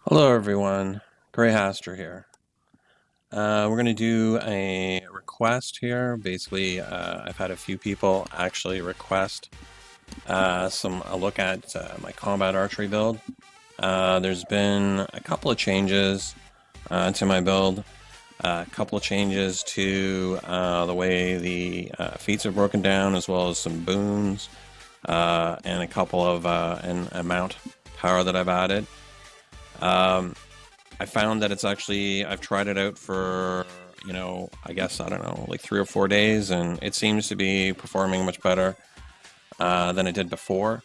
Hello everyone, Gray Haster here. We're going to do a request here. Basically, I've had a few people actually request a look at my combat archery build. There's been a couple of changes to my build, a couple of changes to the way the feats are broken down, as well as some boons, and a couple of an amount power that I've added. I found that it's actually, I've tried it out for, I guess, I don't know, like 3 or 4 days, and it seems to be performing much better than it did before.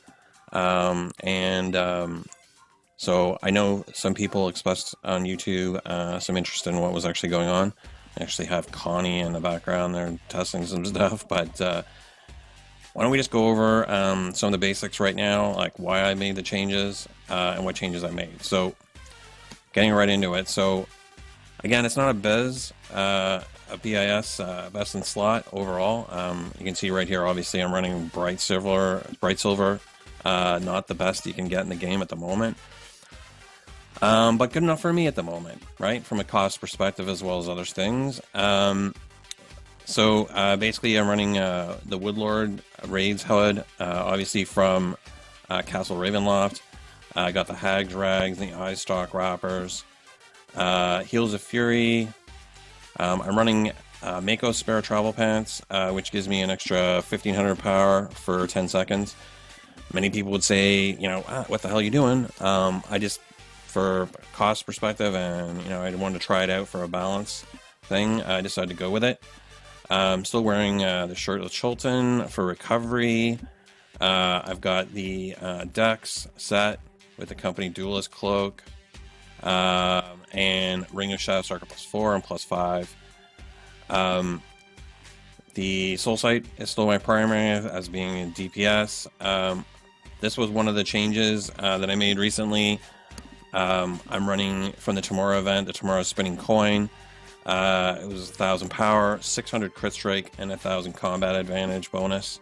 So I know some people expressed on YouTube some interest in what was actually going on. I actually have Connie in the background there testing some stuff, but why don't we just go over some of the basics right now, like why I made the changes and what changes I made. So getting right into it. So again, it's not a BIS, best in slot overall. You can see right here, obviously I'm running bright silver, not the best you can get in the game at the moment. But good enough for me at the moment, right? From a cost perspective as well as other things. Basically I'm running the Woodlord Raids HUD, obviously from Castle Ravenloft. I got the Hag's Rags and the Eye Stalk Wrappers. Heels of Fury. I'm running Mako Spare Travel Pants, which gives me an extra 1500 power for 10 seconds. Many people would say, what the hell are you doing? I just, for cost perspective, and I wanted to try it out for a balance thing, I decided to go with it. I'm still wearing the Shirtless Chulton for recovery. I've got the Dex set with the company Duelist Cloak, and Ring of Shadow Stalker +4 and +5. The Soul Sight is still my primary as being in DPS. This was one of the changes that I made recently. I'm running from the Tomorrow event, the Tomorrow Spinning Coin. It was 1000 power, 600 crit strike, and 1000 combat advantage bonus.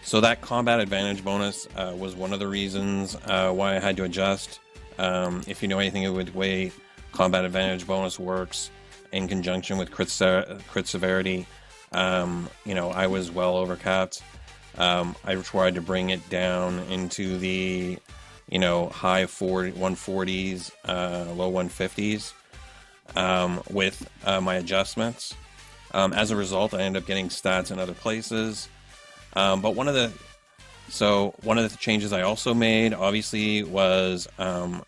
So that combat advantage bonus was one of the reasons why I had to adjust. If you know anything with the way combat advantage bonus works in conjunction with crit severity, I was well overcapped. I tried to bring it down into the high 140s, low 150s with my adjustments. As a result, I ended up getting stats in other places. But one of the changes I also made, obviously, was how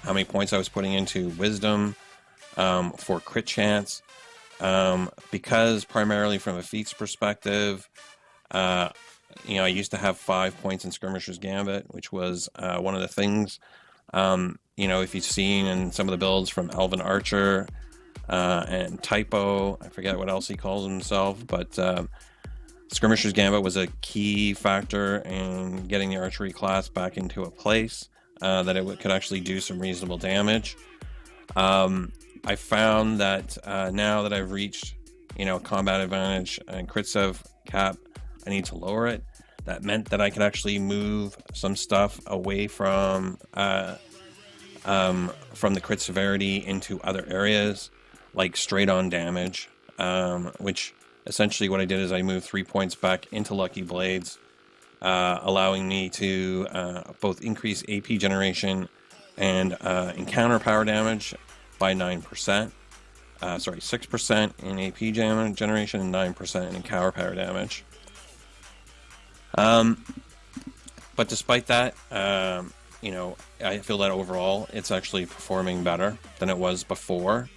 many points I was putting into Wisdom for crit chance. Because primarily from a feats perspective, I used to have 5 points in Skirmisher's Gambit, which was one of the things. If you've seen in some of the builds from Elven Archer and Typo, I forget what else he calls himself, but Skirmisher's Gambit was a key factor in getting the archery class back into a place that it could actually do some reasonable damage. I found that now that I've reached, combat advantage and crit sev cap, I need to lower it. That meant that I could actually move some stuff away from the crit severity into other areas, like straight on damage, which essentially what I did is I moved 3 points back into Lucky Blades, allowing me to both increase AP generation and encounter power damage by 9%. 6% in AP generation and 9% in encounter power damage. But despite that, I feel that overall it's actually performing better than it was before.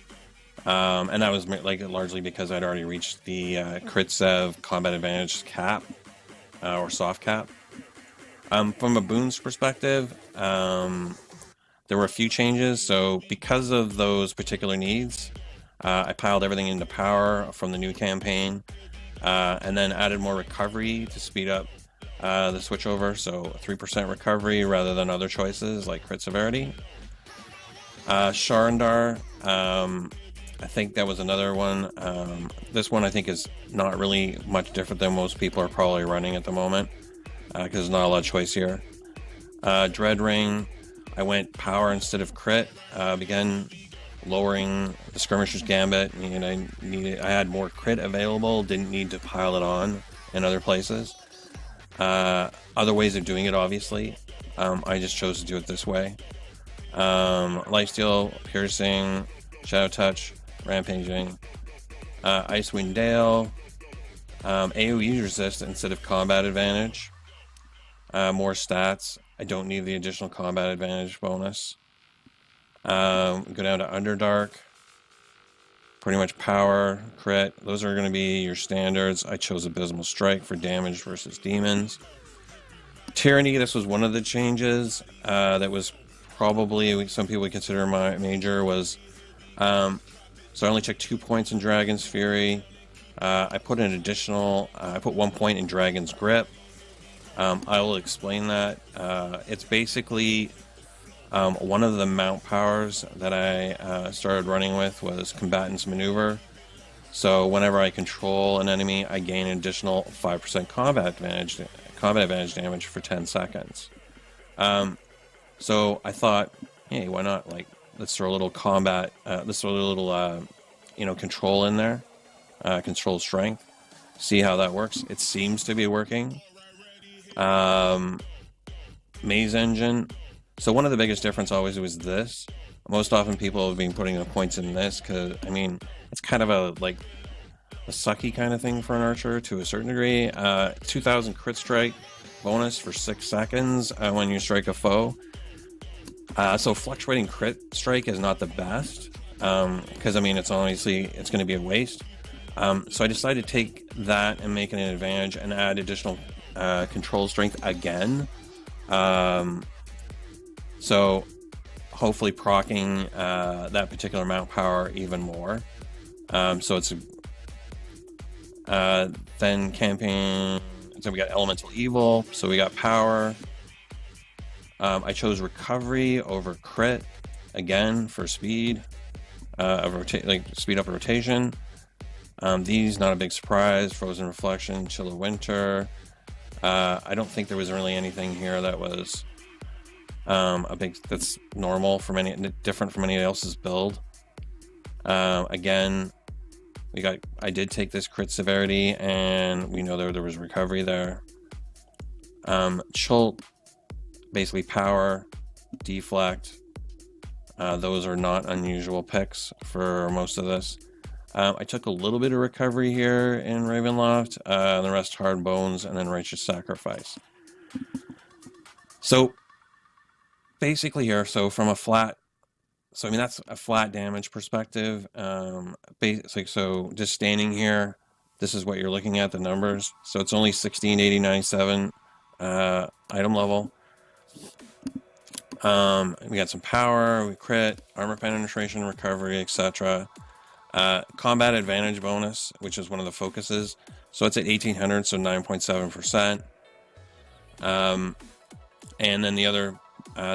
And that was largely because I'd already reached the crit sev combat advantage cap or soft cap. From a boons perspective, there were a few changes. So because of those particular needs, I piled everything into power from the new campaign, and then added more recovery to speed up the switchover. So 3% recovery rather than other choices like crit severity. Sharndar, I think that was another one. This one I think is not really much different than most people are probably running at the moment, because there's not a lot of choice here. Dread Ring, I went power instead of crit. Again, lowering the skirmisher's gambit, and I had more crit available. Didn't need to pile it on in other places. Other ways of doing it, obviously. I just chose to do it this way. Lifesteal, piercing, shadow touch, rampaging, Icewind Dale, AoE resist instead of combat advantage, more stats. I don't need the additional combat advantage bonus. Go down to Underdark, pretty much power, crit. Those are going to be your standards. I chose Abysmal Strike for damage versus demons. Tyranny, this was one of the changes that was probably, some people would consider my major, was so I only took 2 points in Dragon's Fury. I put an additional, I put 1 point in Dragon's Grip. I will explain that. It's basically one of the mount powers that I started running with was Combatant's Maneuver. So whenever I control an enemy, I gain an additional 5% combat advantage damage for 10 seconds. So I thought, hey, why not? Like, let's throw a little combat, let's throw a little, control in there, control strength. See how that works. It seems to be working. Maze Engine. So one of the biggest difference always was this. Most often people have been putting the points in this because, I mean, it's kind of a sucky kind of thing for an archer to a certain degree. 2000 crit strike bonus for 6 seconds when you strike a foe. So fluctuating crit strike is not the best because, I mean, it's going to be a waste. So I decided to take that and make it an advantage and add additional control strength again. So hopefully proccing that particular mount power even more. So it's then camping. So we got Elemental Evil. So we got power. I chose recovery over crit again for speed, speed up rotation. These not a big surprise. Frozen Reflection, Chill of Winter. I don't think there was really anything here that was that's normal from different from any else's build. Again, I did take this crit severity, and we know there was recovery there. Chult, basically power, deflect. Those are not unusual picks for most of this. I took a little bit of recovery here in Ravenloft, the rest Hard Bones, and then Righteous Sacrifice. So basically here, so from a flat, so I mean that's a flat damage perspective. So just standing here, this is what you're looking at, the numbers. So it's only 1680.97 item level. We got some power, we crit, armor penetration, recovery, etc. Combat advantage bonus, which is one of the focuses. So it's at 1800, so 9.7%. And then the other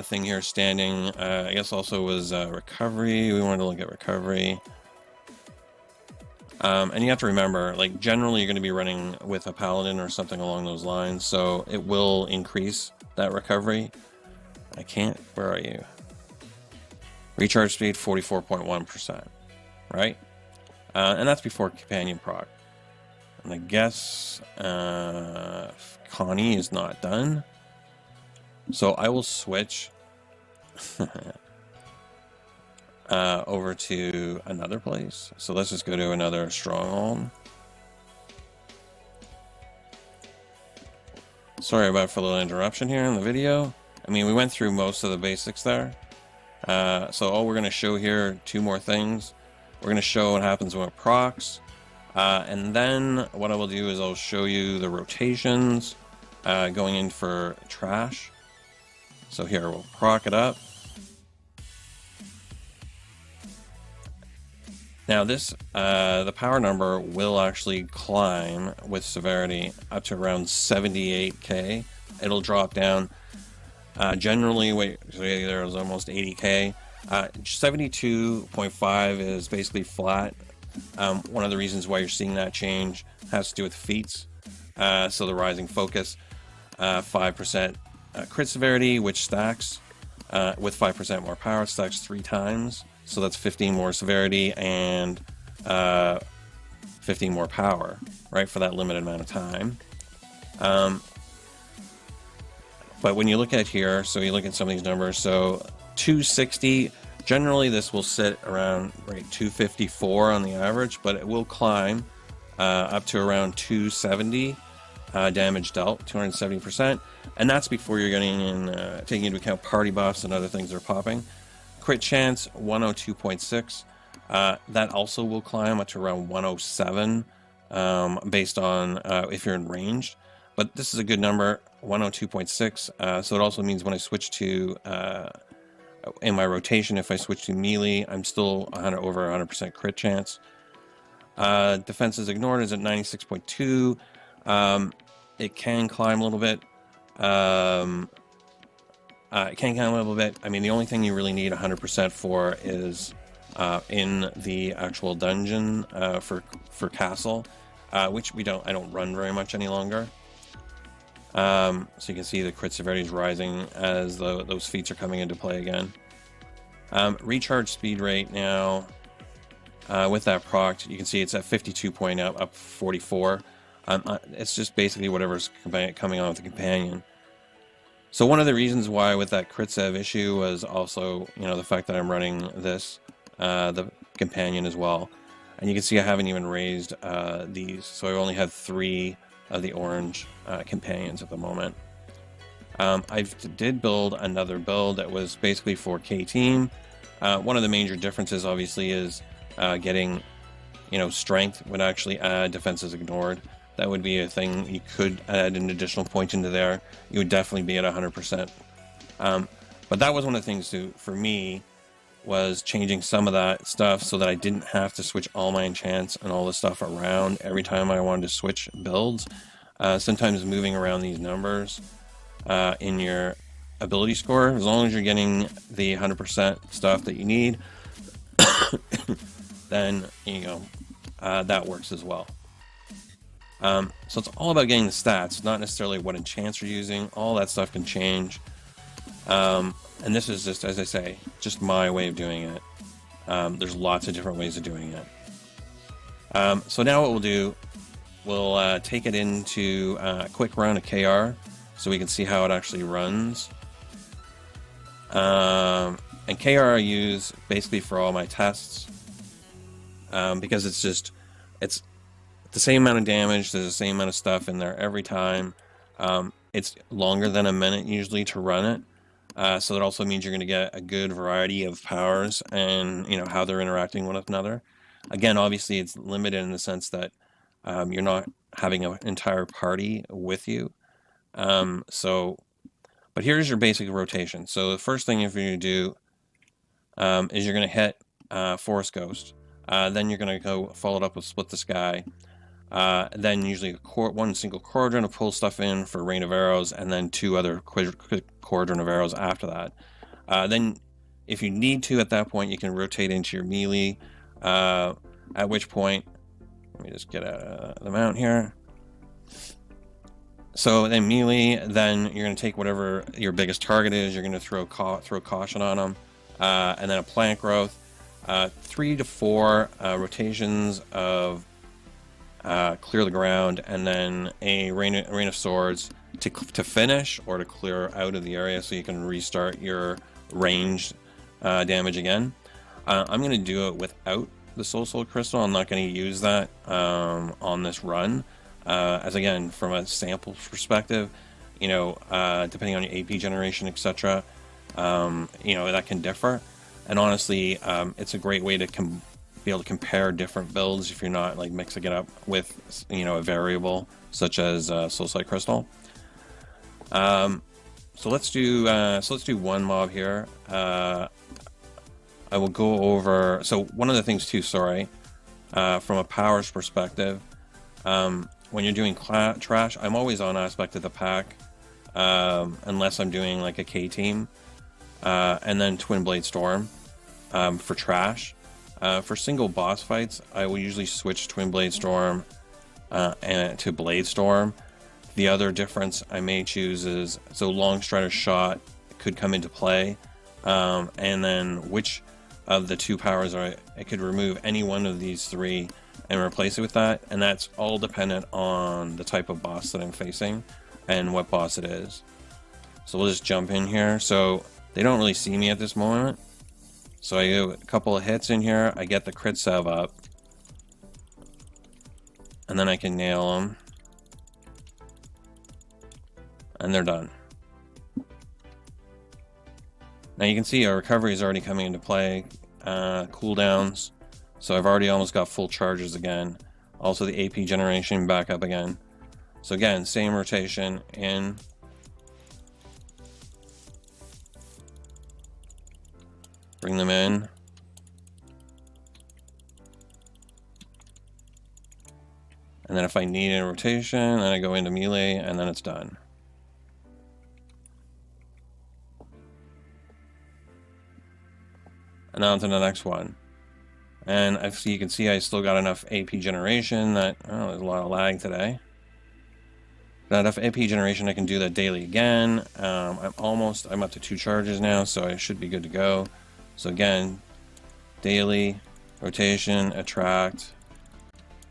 thing here, standing, I guess also was recovery. We wanted to look at recovery. And you have to remember, like, generally you're going to be running with a paladin or something along those lines, so it will increase that recovery. Where are you? Recharge speed 44.1%, right? And that's before companion proc. And I guess Connie is not done. So I will switch over to another place. So let's just go to another stronghold. Sorry for a little interruption here in the video. I mean, we went through most of the basics there. So all we're going to show here, 2 more things. We're going to show what happens when it procs. And then what I will do is I'll show you the rotations going in for trash. So here, we'll proc it up. Now this, the power number will actually climb with severity up to around 78k. It'll drop down. Generally, there is almost 80k. 72.5 is basically flat. One of the reasons why you're seeing that change has to do with feats. So the Rising Focus, 5% crit severity, which stacks. with 5% more power, stacks 3 times. So that's 15 more severity and 15 more power, right, for that limited amount of time. But when you look at here, so you look at some of these numbers, so 260, generally this will sit around, right, 254 on the average, but it will climb up to around 270 damage dealt, 270%, and that's before you're getting in, taking into account party buffs and other things that are popping. Crit chance, 102.6. That also will climb up to around 107 based on if you're in ranged. But this is a good number, 102.6. So it also means when I switch to, in my rotation, if I switch to melee, I'm still over 100% crit chance. Defenses ignored is at 96.2. It can climb a little bit. It can climb a little bit. I mean, the only thing you really need 100% for is in the actual dungeon for castle, which I don't run very much any longer. So you can see the crit severity is rising as those feats are coming into play again. Recharge speed rate now, with that proc, you can see it's at 52 point up 44. It's just basically whatever's coming on with the companion. So one of the reasons why with that crit sev issue was also, the fact that I'm running this, the companion as well. And you can see I haven't even raised these, so I only have 3 of the orange companions at the moment. I did build another build that was basically for K-Team. One of the major differences obviously is getting, strength would actually add defenses ignored. That would be a thing. You could add an additional point into there. You would definitely be at 100%. But that was one of the things for me, was changing some of that stuff so that I didn't have to switch all my enchants and all this stuff around every time I wanted to switch builds. Sometimes moving around these numbers in your ability score, as long as you're getting the 100% stuff that you need, then that works as well. So it's all about getting the stats, not necessarily what enchants you're using. All that stuff can change. And this is just, as I say, just my way of doing it. There's lots of different ways of doing it. So now what we'll do, we'll take it into a quick run of KR so we can see how it actually runs. And KR I use basically for all my tests, because it's the same amount of damage, there's the same amount of stuff in there every time. It's longer than a minute usually to run it. So that also means you're going to get a good variety of powers and, how they're interacting with one another. Again, obviously it's limited in the sense that you're not having an entire party with you. But here's your basic rotation. So the first thing you're going to do is you're going to hit Forest Ghost. Then you're going to go follow it up with Split the Sky. Then usually one single Cauldron to pull stuff in for Rain of Arrows, and then 2 other Cauldron of Arrows after that. Then if you need to at that point, you can rotate into your melee, at which point, let me just get the mount here. So then melee, then you're going to take whatever your biggest target is, you're going to throw caution on them, and then a plant growth, 3 to 4 rotations of clear the ground, and then a rain of swords to finish or to clear out of the area so you can restart your ranged damage again. I'm going to do it without the Soul Crystal. I'm not going to use that on this run, as again, from a sample perspective, depending on your AP generation, etc., that can differ. And honestly, it's a great way to be able to compare different builds if you're not like mixing it up with a variable such as Soulsight Crystal. So let's do one mob here. I will go over. So one of the things too, from a powers perspective, when you're doing trash, I'm always on aspect of the pack, unless I'm doing like a K team, and then Twin Blade Storm for trash. For single boss fights, I will usually switch Twin Blade Storm and to Blade Storm. The other difference I may choose is, so Long Strider Shot could come into play and then which of the 2 powers I could remove any one of these 3 and replace it with that, and that's all dependent on the type of boss that I'm facing and what boss it is. So we'll just jump in here. So they don't really see me at this moment, so I do a couple of hits in here, I get the crit save up, and then I can nail them, and they're done. Now you can see our recovery is already coming into play, cooldowns, so I've already almost got full charges again. Also the AP generation back up again. So again, same rotation in. Bring them in. And then if I need a rotation, then I go into melee, and then it's done. And on to the next one. And you can see I still got enough AP generation that, oh, there's a lot of lag today. Got enough AP generation, I can do that daily again. I'm up to 2 charges now, so I should be good to go. So again, daily, rotation, attract,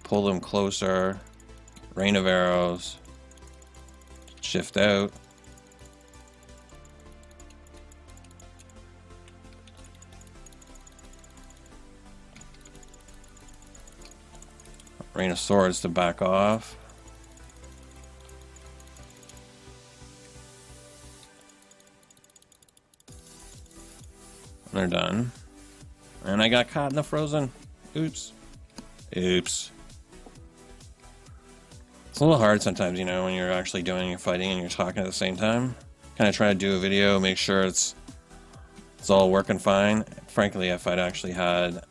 pull them closer, rain of arrows, shift out. Rain of Swords to back off. And they're done. And I got caught in the frozen. Oops. Oops. It's a little hard sometimes, you know, when you're actually doing your fighting and you're talking at the same time. Kind of try to do a video, make sure it's all working fine. Frankly, if I'd actually had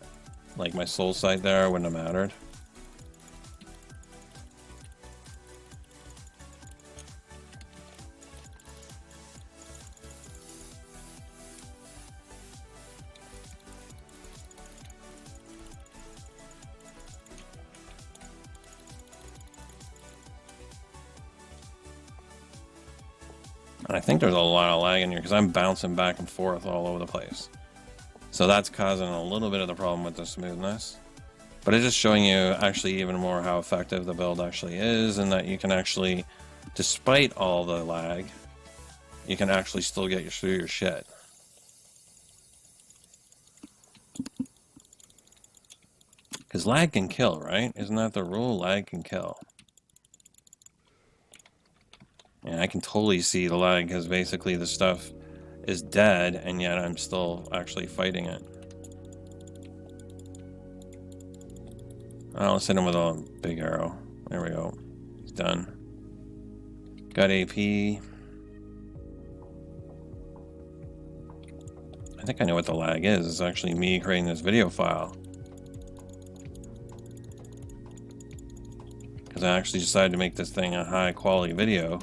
like my soul sight there, it wouldn't have mattered. And I think there's a lot of lag in here because I'm bouncing back and forth all over the place. So that's causing a little bit of the problem with the smoothness. But it's just showing you actually even more how effective the build actually is, and that you can actually, despite all the lag, you can actually still get through your shit. Because lag can kill, right? Isn't that the rule? Lag can kill. And I can totally see the lag because basically the stuff is dead and yet I'm still actually fighting it. Let's hit him with a big arrow. There we go. He's done. Got AP. I think I know what the lag is. It's actually me creating this video file. Because I actually decided to make this thing a high quality video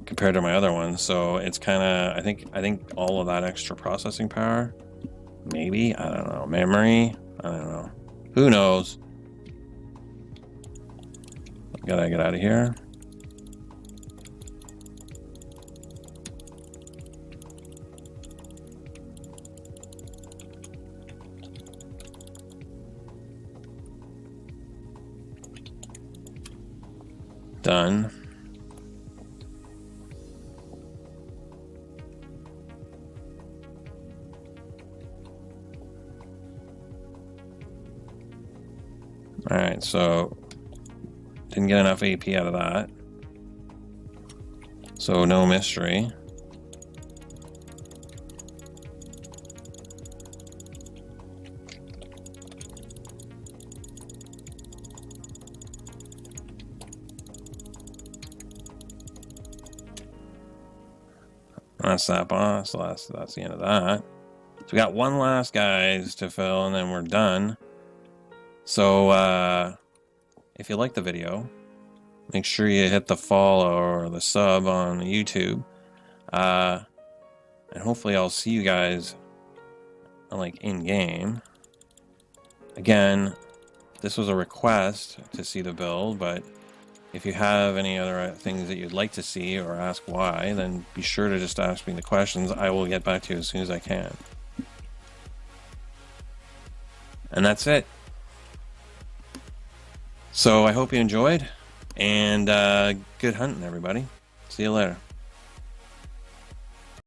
compared to my other one, so it's kind of, I think all of that extra processing power, maybe, I don't know, memory, I don't know, who knows. Gotta get out of here. Done. Alright, so didn't get enough AP out of that. So no mystery. That's that boss, so that's the end of that. So we got one last guys to fill and then we're done. So, if you like the video, make sure you hit the follow or the sub on YouTube. And hopefully I'll see you guys, like, in-game. Again, this was a request to see the build, but If you have any other things that you'd like to see or ask why, then be sure to just ask me the questions. I will get back to you as soon as I can. And that's it. So I hope you enjoyed, and good hunting, everybody. See you later.